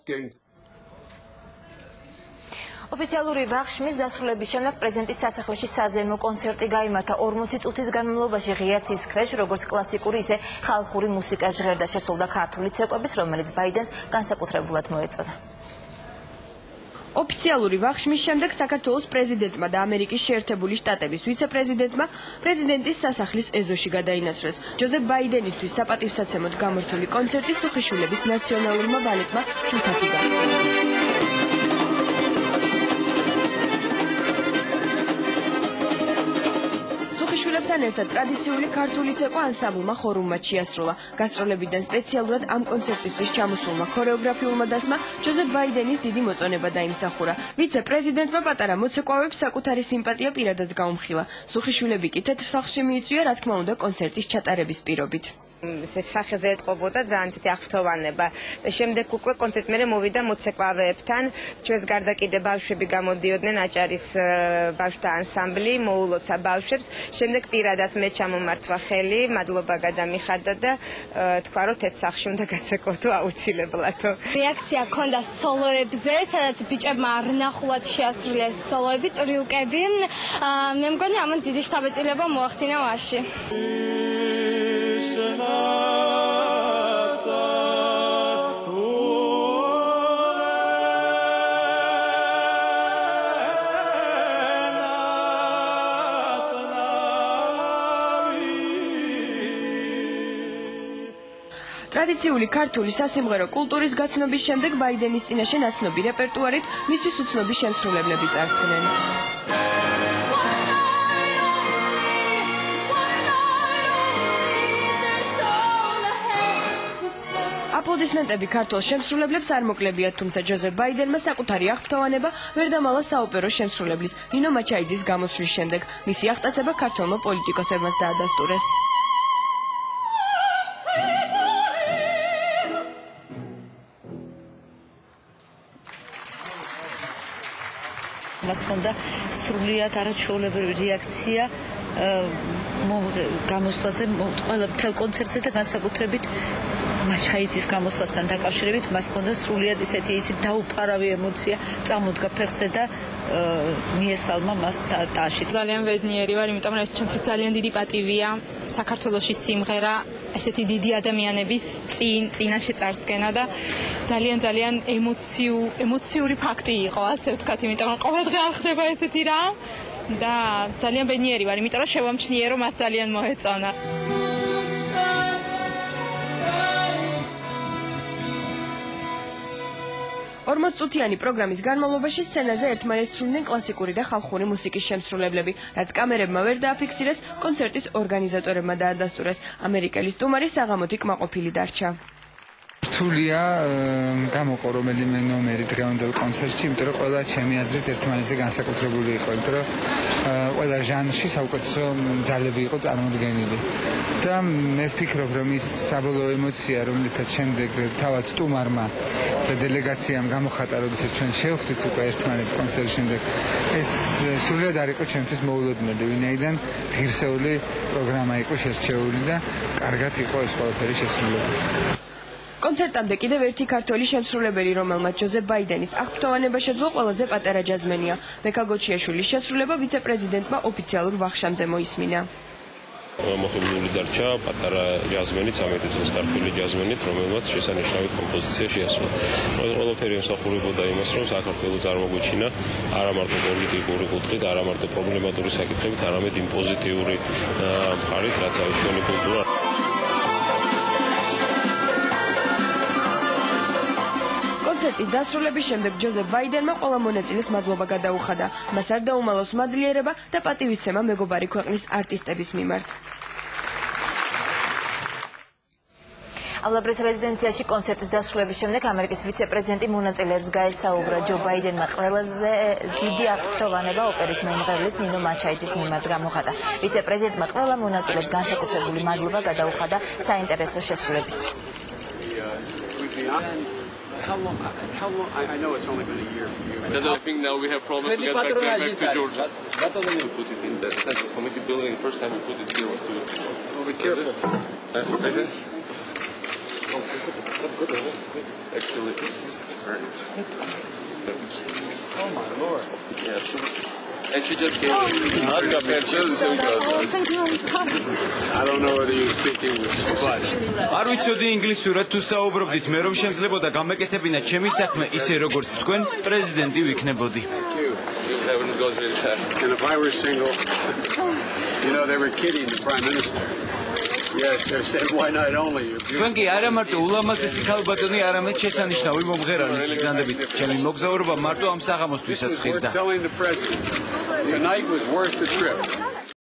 going to. ოფიციალური ვახშმის დასრულების შემდეგ პრეზიდენტის სასახლეში საზეიმო კონცერტი გაიმართა 40 წუთის განმავლობაში ღია ცის ქვეშ, როგორც კლასიკური, ისე ხალხური მუსიკა ჟღერდა, შესრულდა ქართული ცეკვების, რომელიც ბაიდენს განსაკუთრებულად მოეწონა. ოფიციალური ვახშმის შემდეგ საქართველოს პრეზიდენტმა და ამერიკის შეერთებული შტატების ვიცე-პრეზიდენტმა პრეზიდენტის სასახლის ეზოში გადაინაცვლეს. ჯოზეფ ბაიდენისთვის საპატივსაცემოდ გამართული კონცერტი სუხიშვილების ნაციონალურმა ბალეტმა ჯუთათი გახსნა. სუხიშვილებთან ერთად ტრადიციული ქართული ცეკვა ანსამბლმა ხორუმმა შეასრულა. გასტროლებიდან სპეციალურად ამ კონცერტისთვის ჩამოსულმა ქორეოგრაფიულმა დასმა ჯოზეფ ბაიდენის დიდი მოწონება დაიმსახურა. ვიცე-პრეზიდენტმა პატარა მოცეკვავებს საკუთარი სიმპათია პირადად გაუმხილა. სუხიშვილები კი თეთრ სახლში მიიწვია, რა თქმა უნდა, კონცერტის ჩატარების პირობით. სახეზე ეტყობოდა ძალიან ცეთი აღფრთოვანება და შემდეგ უკვე კონცერტს მერე მოვიდა მოცეკვავეებთან. ჩვენს გარდა კიდე ბავშვები გამოდიოდნენ, აჭარის ბავშვთა ანსამბლი მოულოცა ბავშვებს. შემდეგ პირადად მე ჩამომართვა ხელი, მადლობა გადამიხადა და თქვა რომ თეთრ სახლში უნდა გაცეკვოთ აუცილებლად. რეაქცია ჰქონდა სოლოებზე, სადაც ბიჭებმა არ ნახულად შეასრულეს სოლოები, ტრიუკები. მე მგონი ამან დიდი შთაბეჭდილება მოახდინა მასში. ტრადიციული ქართული სასიმღერო კულტურის გაცნობის შემდეგ ბაიდენის წინაშე ნაცნობი რეპერტუარით მისთვის უცნობი შემსრულებლები წარსდგნენ. აპლოდისმენტები ქართულ შემსრულებლებს არ მოკლებიათ, თუმცა ჯოზეფ ბაიდენმა საკუთარი აღფრთოვანება ვერ დამალა საოპერო შემსრულებლის ნინო მაჩაიძის გამოსვლის შემდეგ. მისი აღტაცება ქართველმა პოლიტიკოსებმაც დაადასტურეს. მას ჰქონდა სრულიად არაჩვეულებრივი რეაქცია გამოსვლაზე, ყველა მთელ კონცერტზე და განსაკუთრებით მაჩაიძის გამოსვლასთან დაკავშირებით მას ჰქონდა სრულიად ისეთი დაუფარავი ემოცია, წამოდგა ფეხზე და მიესალმა მას ტაში. ძალიან ბედნიერი ვარ, იმიტომ რომ ეს ჩემთვის ძალიან დიდი პატივია საქართველოში სიმღერა ესეთი დიდი ადამიანების წინაშე წარსდგენა და ძალიან ემოციური ფაქტი იყო, ასე ვთქვათ, იმიტომ რომ ყოველდღე არ ხდება ესეთი რა და ძალიან ბედნიერი ვარ, იმიტომ რომ შევამჩნიე რომ მას ძალიან მოეწონა. 40 წუთიანი პროგრამის განმავლობაში სცენაზე ერთმანეთს სრულდნენ კლასიკური და ხალხური მუსიკის შემსრულებლები, რაც კამერებმა ვერ დააფიქსირეს, კონცერტის ორგანიზატორებმა დაადასტურეს. ამერიკელი სტუმარი საღამოთი კმაყოფილი დარჩა. რთულია გამოყო რომელიმე ნომერი დღევანდელ კონცერტში, იმიტომ რომ ყველა ჩემი აზრით ერთმანეთზე განსაკუთრებული იყო, იმიტომ რომ ყველა ჟანრში საუკეთესო ძალები იყო წარმოდგენილი. და მე ვფიქრობ, რომ ის საბოლოო ემოცია, რომლითაც შემდეგ თავად სტუმარმა და დელეგაციამ გამოხატა, როდესაც ჩვენ შევხვდით უკვე ერთმანეთს კონცერტის შემდეგ, ეს სრულიად არ იყო ჩემთვის მოულოდნელი, ვინაიდან ღირსეული პროგრამა იყო შესრჩეული და კარგად იყო ეს ყველაფერი შესრულებული. კონცერტამდე კიდევ ერთი ქართველი შემსრულებელი, რომელმაც ჯოზეფ ბაიდენის აღფრთოვანება შეძლო, ყველაზე პატარა ჯაზმენია. ბექა გოჩიაშვილის შესრულება ვიცე-პრეზიდენტმა ოფიციალურ ვახშამზე მოისმინა. მოხიბლული დარჩა პატარა ჯაზმენით, ამერიკის ქართული ჯაზმენით, რომელმაც შესანიშნავი კომპოზიცია შეასრულა. ყველაფერი ემსახურებოდა იმას, რომ საქართველოს წარმოგვიჩინა არა მარტო პოლიტიკური კუთხით, არა მარტო პრობლემატური საკითხებით, არამედ იმ პოზიტიური მხარით, რაც არის ჩვენი კულტურა. კონცერტის დასრულების შემდეგ ჯოზეფ ბაიდენმა ყველა მონაწილეს მადლობა გადაუხადა. მას არ დაუმალოს მადლიერება და პატივისცემა მეგობარი ქვეყნის არტისტების მიმართ. ავლაბრის რეზიდენციაში კონცერტის დასრულების შემდეგ ამერიკის ვიცე-პრეზიდენტი მონაწილეებს გაესაუბრა. ჯო ბაიდენმა ყველაზე დიდი აღფრთოვანება ოპერის მომღერლის ნინო მაჩაიძის მიმართ გამოხატა. ვიცე-პრეზიდენტმა ყველა მონაწილეს განსაკუთრებული მადლობა გადაუხადა საინტერესო შესრულებისთვის. How long? I know it's only been a year for you. I think now we have problems to get back to Georgia. Not only to put it in the central committee building, first time we put it here was 2 weeks ago. Well, be careful. Actually, it's very interesting. Oh my lord. Yeah, absolutely. And she just gave me not got I don't know whether you speak English, but არ ვიცოდი ინგლისურად თუ საუბრობდით მე რომ შემძლებოდა გამეკეთებინა ჩემი საქმე ისე როგორც თქვენ პრეზიდენტი ვიქნებოდი. you haven't got really sad. and if I were single, you know, they were kidding the prime minister. Yes, they said why not only you. თქვენ კი არა მარტო ულამაზესი ქალბატონი, არამედ შესანიშნავი მომღერალი გზანდებით. ჩემი მოგზაურობა მარტო ამ საღამოსთვისაც ხირდა. We're telling the president tonight was worth the trip.